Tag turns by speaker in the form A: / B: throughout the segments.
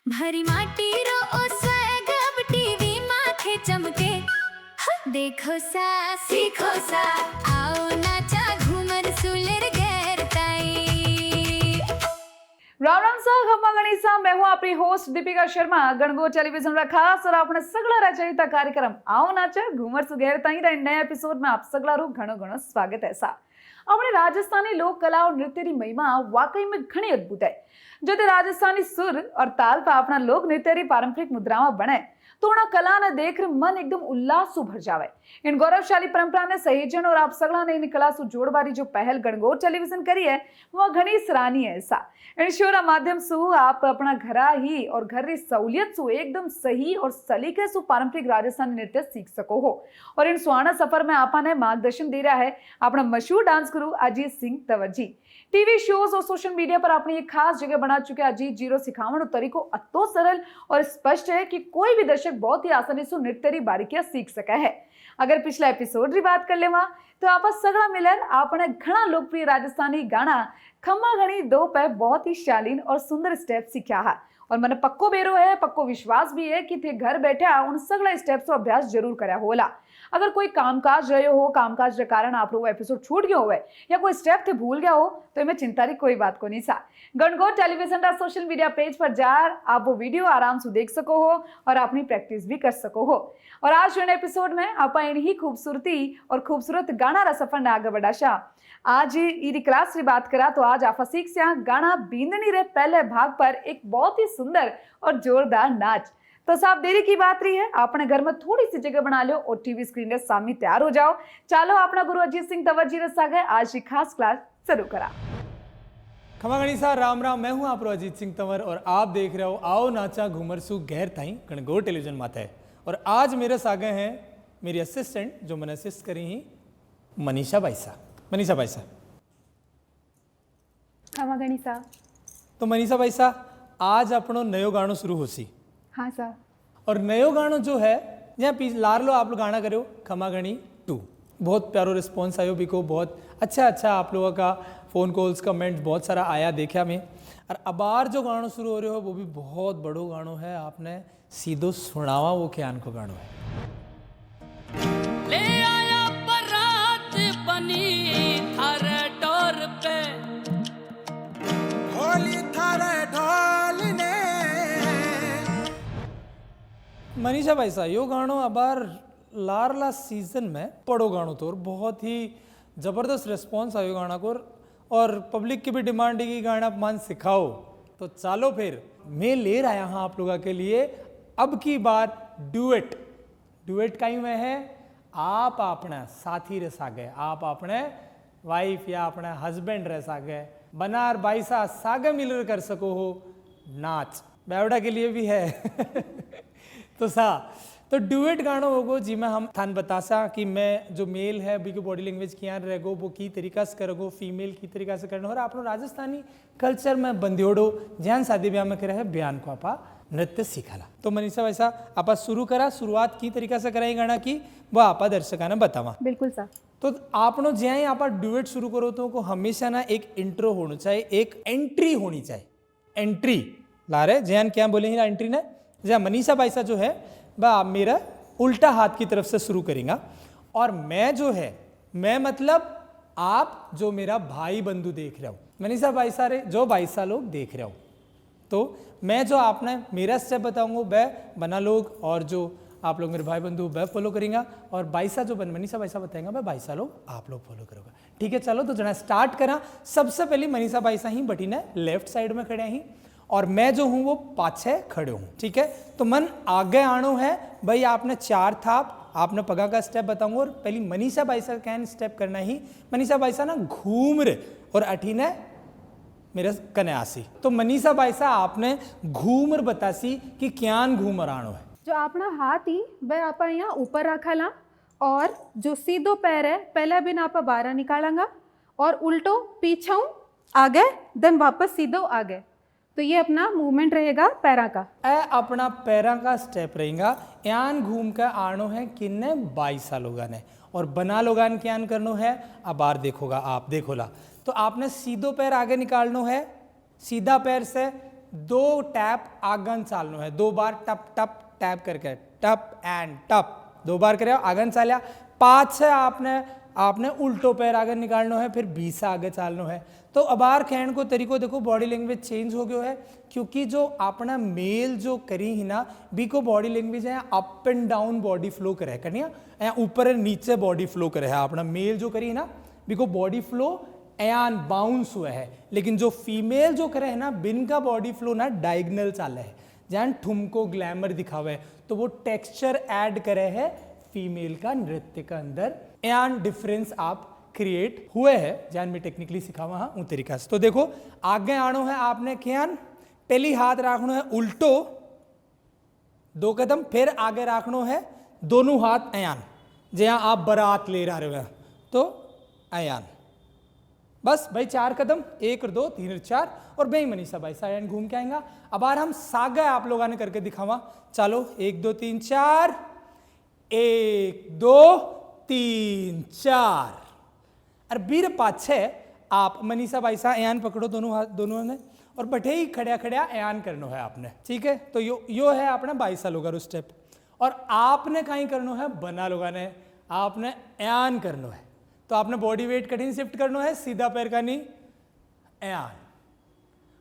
A: भरी माटी रो ओ स्वैग अब टीवी माथे चमके देखो सा सीखो सा आओ नाचा घूमर सुलेर गैर ताई।
B: राम राम सर खम्मा गणिसा। मैं हूं आपकी होस्ट दीपिका शर्मा। गणगोर टेलीविजन रा खास और आपने सगळा रचयिता कार्यक्रम आओ नाचा घूमर सुघेर ताई रा नया एपिसोड में आप सगळा रू घणो घणो स्वागत है सा। अपने राजस्थानी लोक कला और नृत्य की महिमा वाकई में घनी अद्भुत है। जो ते राजस्थानी सुर और ताल पर अपना लोक नृत्य की पारंपरिक मुद्राओं बने तो उन कला ने देख मन एकदम उल्लास सु भर जावे। इन गौरवशाली परंपरा ने सहेजन और आप सगला ने इन कला सु जोड़वारी जो पहल गणगौर टेलीविजन करी है वह घनी सराहनीय है सा। इन शो रा माध्यम सु आप अपना घरा ही और घर री सहूलियत सु एकदम सही और सलीके सु पारंपरिक राजस्थानी नृत्य सीख सको हो। और इन स्वर्ण सफर में आपा ने मार्गदर्शन दे रहा है अपना मशहूर डांस गुरु अजीत सिंह तंवर जी। टीवी शोज और सोशल मीडिया पर अपनी एक खास जगह बना चुके अजीत जी रो सिखावण तरीको अतो सरल और स्पष्ट है कि कोई भी दर्शक बहुत ही आसानी से नृत्य री बारीकियां सीख सका है। अगर पिछला एपिसोड री बात कर लेवा तो आप सगड़ा मिलन आपने घना लोकप्रिय राजस्थानी गाना खम्मा घणी दो पे बहुत ही शालीन और सुंदर स्टेप सीखा है। और मैंने पक्को बेरो है, पक्को विश्वास भी है कि थे घर बैठे उन सगड़ा स्टेप्स को अभ्यास जरूर करया होला। अगर कोई कामकाज रहे हो, कामकाज के कारण आप वो एपिसोड छूट गया हो या कोई स्टेप थे भूल गया हो तो इनमें चिंता की कोई बात को नहीं सा। गणगौर टेलीविजन का सोशल मीडिया पेज पर जार आप वो वीडियो आराम से देख सको हो और अपनी प्रैक्टिस भी कर सको हो। और आज इन एपिसोड में आप इन्हीं खूबसूरती और खूबसूरत गाना रा सफर ने आगे बढ़ाशा। आज इरी क्लास की बात करा तो आज आप सीख से गाना बींदनी रे पहले भाग पर एक बहुत ही सुंदर और जोरदार नाच। तो साफ देरी की बात रही है, आपने घर में थोड़ी सी जगह बना लो और टीवी स्क्रीन के सामने तैयार हो जाओ। चलो अपना गुरु अजीत सिंह तंवर जी रसा गए आज की खास क्लास शुरू करा।
C: खमा गणिसा राम राम। मैं हूं आप अजीत सिंह तंवर और आप देख रहे हो आओ नाचा घूमर सु गैर ताई गणगौर टेलीविजन माता है। और आज मेरे सागे हैं मेरी असिस्टेंट जो मैंने असिस्ट करी ही मनीषा बाईसा। मनीषा बाईसा
D: खमा गणिसा।
C: तो मनीषा बाईसा आज अपनो नयो गानो शुरू होसी।
D: हाँ सर।
C: और नयो गानो जो है यहाँ लार लो आप लोग गाना करो खमा गणी 2। बहुत प्यारो रिस्पॉन्स आयो बिको, बहुत अच्छा आप लोगों का फ़ोन कॉल्स कमेंट्स बहुत सारा आया देखा मैं। और अबार जो गानो शुरू हो रहे हो वो भी बहुत बड़ो गानो है, आपने सीधो सुनावा वो क्यान को गानो है।
E: ले आया बरात बनी थारे डोर पे होली थारे ढोल ने।
C: मनीषा भाई साहब यो गानो अबार लारला सीजन में पड़ो गानो तो और बहुत ही ज़बरदस्त रिस्पॉन्स आयो गाना को। और पब्लिक की भी डिमांड है कि गाना मान सिखाओ। तो चलो फिर मैं ले आया हाँ आप लोगों के लिए अब की बार डुएट। डुएट कहीं में है आप अपना साथी रह सागे, आप अपने वाइफ या अपने हस्बैंड रह सागे, बनार बाईसा सागे मिलकर कर सको हो नाच। बेवड़ा के लिए भी है तो डुएट गानो होगो जी में हम थान बतासा कि मैं जो मेल है अभी को बॉडी लैंग्वेज किया रहेगो वो की तरीका से करोगो, फीमेल की तरीका से करना। और आप राजस्थानी कल्चर में बंदियोड़ो ज्ञान शादी ब्याह में करे है बयान को आपा नृत्य सीखाला। तो मनीषा वैसा आपा शुरू करा, शुरुआत की तरीका से कराई गाना की वह आपा दर्शका ने बतावा।
D: बिल्कुल सर।
C: तो आपनो ज्यादा आप डुएट शुरू करो तो को हमेशा ना एक इंट्रो होना चाहिए, एक एंट्री होनी चाहिए। एंट्री ला रहे जैन क्या बोले एंट्री ने जहाँ मनीषा बाईसा जो है वह मेरा उल्टा हाथ की तरफ से शुरू करेगा और मैं जो है मैं मतलब आप जो मेरा भाई बंधु देख रहे हो मनीषा बाईसा रे जो बाईसा लोग देख रहे हो तो मैं जो आपने मेरा स्टेप बताऊंगा वह बना लोग और जो आप लोग मेरे भाई बंधु वह फॉलो करेंगे और बाईसा जो मनीषा बाईसा बताएंगा वह बाईसा लोग आप लोग फॉलो करोगे। ठीक है चलो तो जना स्टार्ट करा। सबसे पहले मनीषा बाईसा ही बटी ने लेफ्ट साइड में खड़े ही और मैं जो हूं वो पाछे खड़े हूं। ठीक है तो मन आगे आनो है भाई आपने 4 थाप आपने पगा का स्टेप बताऊंगा और पहली मनीषा बाईसा कैन स्टेप करना ही मनीषा बाईसा ना घूम रहे और अठीने मेरे कने आसी। तो मनीषा बाईसा आपने घूमर बतासी कि क्यान घूमर आनो है।
D: जो अपना हाथ ही वह आप यहाँ ऊपर रखाला और जो सीधो पैर है पहला बिन आप बाहर निकालेंगा और उल्टो पीछे आगे देन वापस सीधो आगे। तो ये अपना मूवमेंट रहेगा पैरा का।
C: अपना पैरा का स्टेप रहेगा। यान घूम कर आनो है किन्ने 22 लोगान है और बना लोगान क्या करनो है अब बार देखोगा आप देखोला। तो आपने सीधो पैर आगे निकालनो है, सीधा पैर से दो टैप आगन चालनो है, 2 बार टप टप टैप करके टप एंड टप 2 बार करे आगन चाल्या। 5 है आपने उल्टो पैर आगे निकालनो है, फिर 20 आगे चालनो है। तो अबार कहने को तरीको देखो बॉडी लैंग्वेज चेंज हो गयो है, क्योंकि जो अपना मेल जो करी ही ना बी को बॉडी लैंग्वेज है up and down body flow करे कनिया, या ऊपर नीचे बॉडी फ्लो करे है। अपना मेल जो करी ना बी को बॉडी फ्लो एन बाउंस हुआ है, लेकिन जो फीमेल जो करे है ना बिन का बॉडी फ्लो ना डायगनल चाले है, जहां ठुमको ग्लैमर दिखावे, तो वो टेक्सचर ऐड करे है फीमेल का नृत्य का अंदर, एन डिफरेंस आप क्रिएट हुए है, जहां मैं टेक्निकली सिखावा हाँ उन तरीका से। तो देखो आगे आनो है आपने क्या, पहली हाथ रखनो है उल्टो 2 कदम, फिर आगे रखनो है दोनों हाथ अयान, जहां आप बारात ले रहे हो तो अयान। बस भाई 4 कदम, 1 और 2 3 और 4, और भाई मनीषा भाई सायन घूम के आएगा। अब बार हम सागा आप लोगों ने करके दिखावा, चलो 1 2 3 4, 1 2 3 4। और बीर पाछे आप मनीषा भाई सा एयान पकड़ो दोनों हाथ दोनों ने, और बैठे ही खड़ा खड़ा एयान करना है आपने, ठीक है। तो यो है अपना 22 लोगा स्टेप, और आपने कहीं करना है बना लोगा ने आपने एयान करना है। तो आपने बॉडी वेट कठिन शिफ्ट करना है, सीधा पैर का नहीं एयान,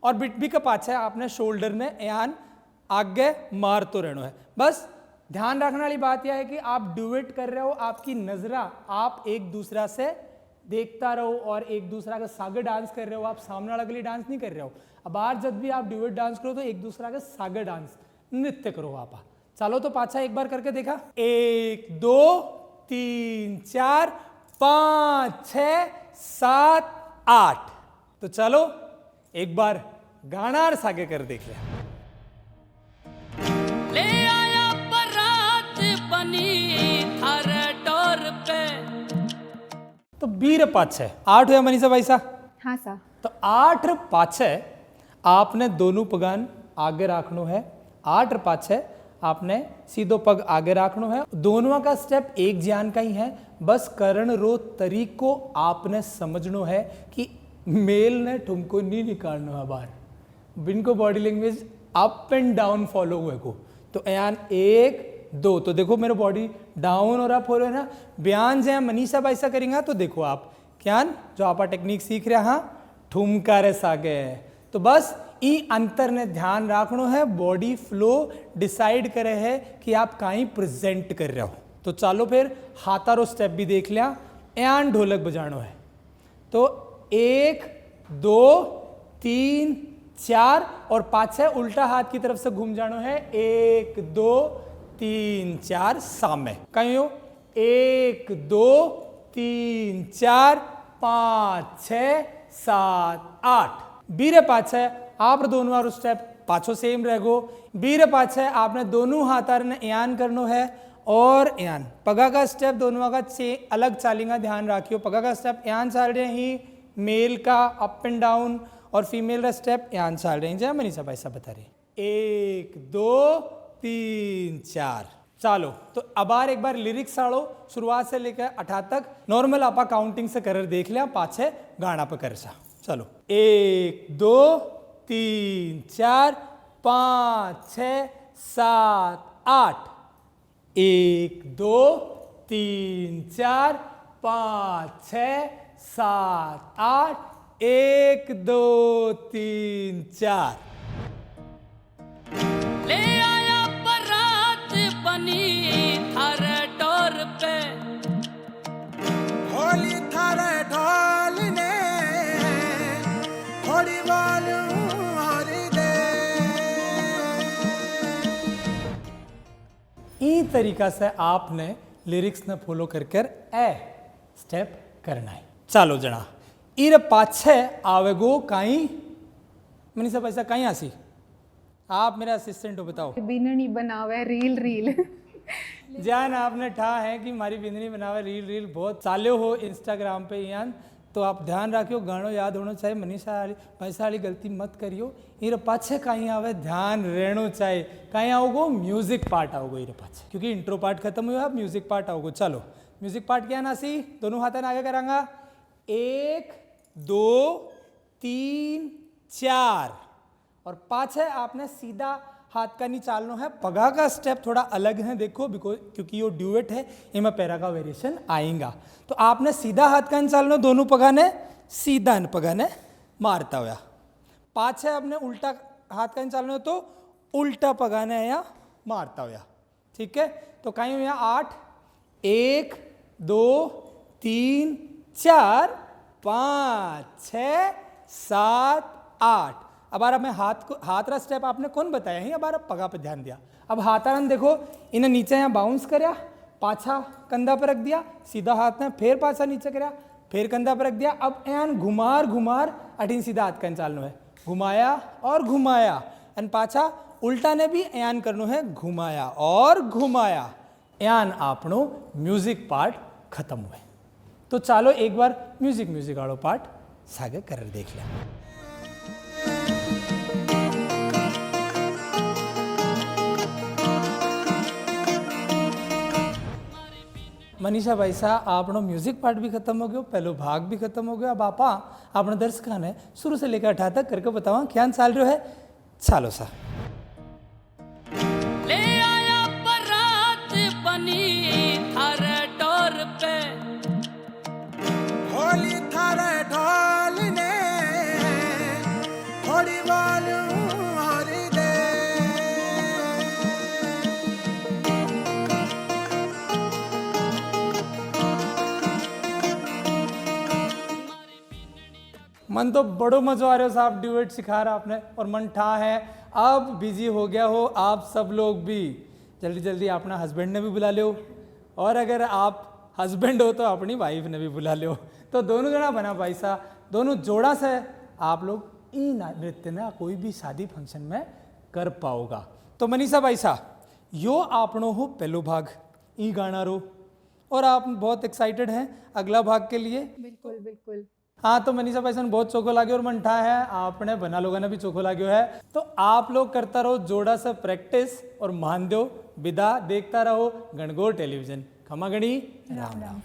C: और बिटबी का पाछे आपने शोल्डर में एयान आगे मार तो रहना है। बस ध्यान रखने वाली बात यह है कि आप डुएट कर रहे हो, आपकी नजरा आप एक दूसरा से देखता रहो, और एक दूसरा का सागर डांस कर रहे हो, आप सामने वाला के लिए डांस नहीं कर रहे हो। अब बार जब भी आप डुएट डांस करो तो एक दूसरा का सागर डांस नृत्य करो आप। चलो तो पाछा एक बार करके देखा, 1 2 3 4 5 6 7 8। तो चलो एक बार गाना और सागे कर देख लिया।
E: ले आया बारात बनी थारे डोर पे।
C: तो 2 पाछे 8 हुआ मनीषा भाई सा।
D: हाँ सा।
C: तो 8 पाछे आपने दोनों पगान आगे रखनो है, 8 पाछे आपने सीधो पग आगे रखनो है। दोनों का स्टेप एक ज्ञान का ही है, बस करण रो तरीको आपने समझनो है कि मेल ने तुमको नहीं निकालना है बाहर, बिनको body language up and down follow हुए को। तो यान 1 2, तो देखो मेरा बॉडी डाउन और अप हो रहा है ना। बयान जहाँ मनीषा भाई सा करेंगे तो देखो आप क्या जो आप टेक्निक सीख रहे हाँ ठुमका रे सागे। तो बस ई अंतर ने ध्यान रखना है, बॉडी फ्लो डिसाइड करे है कि आप कहीं प्रेजेंट कर रहे हो। तो चलो फिर हाथारो स्टेप भी देख लिया, एन ढोलक बजानो है। तो 1 2 3 4, और पाछे उल्टा हाथ की तरफ से घूम जानो है, 1 2 3 4 सामने कहीं हो, 1 2 3 4 5 6 7 8। बीरे पाछे आप दोनों वार स्टेप पाछो सेम रहेगो। बीरे पाछे आपने दोनों हाथार ने यान करनो है, और यान पगा का स्टेप दोनों का अलग चालेगा, ध्यान रखियो। पगा का स्टेप यान चाल रहे ही, मेल का अप एंड डाउन, और फीमेल का स्टेप यान चाल रहे हैं, जय मनीषा भाई साहब बता रहे। 1 2 3 4। चलो तो अब एक बार लिरिक्स आड़ो शुरुआत से लेकर 8 तक नॉर्मल आपा काउंटिंग से कर देख लिया, पाछे गाना पर कर सा। चलो 1 2 3 4 5 6 7 8। 1 2 3 4 5 6 7 8। 1 2 3 4।
E: ले आया बारात बनी थारे डोर पे।
F: होली थारे ढोल ने होली वालू हरी दे।
C: ई तरीका से आपने लिरिक्स ने फॉलो कर ए स्टेप करना है। चलो जना इर पाछे आवेगो काई मनीषा पैसा काई आसी, आप मेरा असिस्टेंट हो, बताओ।
D: बिननी बनावे रील रील।
C: जान आपने ठा है कि मारी बिंदनी बनावे रील रील बहुत चाल्यो हो इंस्टाग्राम पे यान, तो आप ध्यान रखियो गानो याद होना चाहिए। मनीषा वाली पैसा वाली गलती मत करियो। इर पाछे कहीं आवे ध्यान रहना चाहिए, कहीं आओगो म्यूजिक पार्ट आओगो इर पाछे, क्योंकि इंट्रो पार्ट खत्म हुआ, म्यूजिक पार्ट आओगो। चलो म्यूजिक पार्ट क्या नासी, दोनों हाथन आगे करांगा। 1 2 3 4। और पाछे आपने सीधा हाथ का नहीं चालनो है। पगा का स्टेप थोड़ा अलग है देखो, क्योंकि ये ड्यूएट है, इनमें पैरा का वेरिएशन आएगा। तो आपने सीधा हाथ का नहीं चालनो, दोनों पगा ने सीधा पगा ने मारता हुआ। पाछे आपने उल्टा हाथ का नहीं चालनो तो उल्टा पगा ने यहाँ मारता हुआ। ठीक है, तो कहीं हुआ 8, 1 2 3 4 5 6 7 8। अब बार मैं हाथ रा स्टेप आपने कौन बताया है, अब बार पगा पे ध्यान दिया। अब हाथारन देखो, इन्हें नीचे यहाँ बाउंस करया, पाछा कंधा पर रख दिया, सीधा हाथ ने फिर पाछा नीचे करया, फिर कंधा पर रख दिया। अब एन घुमार घुमार अठीन सीधा हाथ का चालनो है, घुमाया और घुमाया। एन पाछा उल्टा ने भी एन करनो है, घुमाया और घुमाया। एन आपनो म्यूजिक पार्ट खत्म हुए। तो चालो एक बार म्यूजिक वालों पार्ट सागे कर देख लिया। मनीषा भाई साहब, आपनो म्यूजिक पार्ट भी खत्म हो गया, पहलो भाग भी खत्म हो गया। अब आपा अपने दर्शकों ने शुरू से लेकर 8 तक करके बतावा क्या चाल रहा है। चालो सा।
E: ले आया बारात बनी थारे डोर पे,
F: होली थारे ढोल ने थोड़ी वॉल्यूम हरी दे।
C: मन तो बड़ो मज़ो आ रहा हो साहब, ड्यूएट सिखा रहा आपने और मन ठा है। अब बिजी हो गया हो आप सब लोग भी, जल्दी जल्दी अपना हस्बैंड ने भी बुला लो, और अगर आप हस्बैंड हो तो अपनी वाइफ ने भी बुला लो। तो दोनों जना बना भाई साहब, दोनों जोड़ा से आप लोग ई नृत्य ना कोई भी शादी फंक्शन में कर पाओगा। तो मनीषा भाई साहब, यो आपनो हो पहलो भाग ई गाना रो, और आप बहुत एक्साइटेड हैं अगला भाग के लिए।
D: बिल्कुल बिल्कुल।
C: हाँ, तो मनीषा भाई सन बहुत चोखो लाग्यो और मनठा है, आपने बना लोगों ने भी चोखो लाग्यो है। तो आप लोग करता रहो जोड़ा से प्रैक्टिस और मान दो विदा, देखता रहो गणगौर टेलीविजन। खमा गणी, राम राम।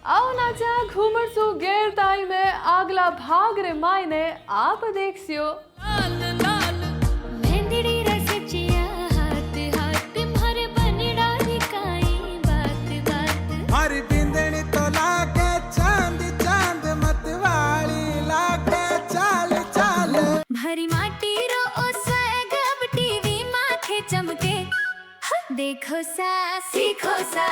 B: आओ नाचा घूमर सु गेर ताई में अगला भाग रे मायने आप देखसियो।
E: लाल लाल
A: मेहंदी रसचिया हाथ हाथ मारे बनड़ा दिखाई बात बात।
F: हरी बिंदनी तो लागे चांद चांद मतवाली लागे चाल चाल।
A: भरी माटी रो ओ स्वैग अब टीवी माथे चमके। देखो सा सीखो सा।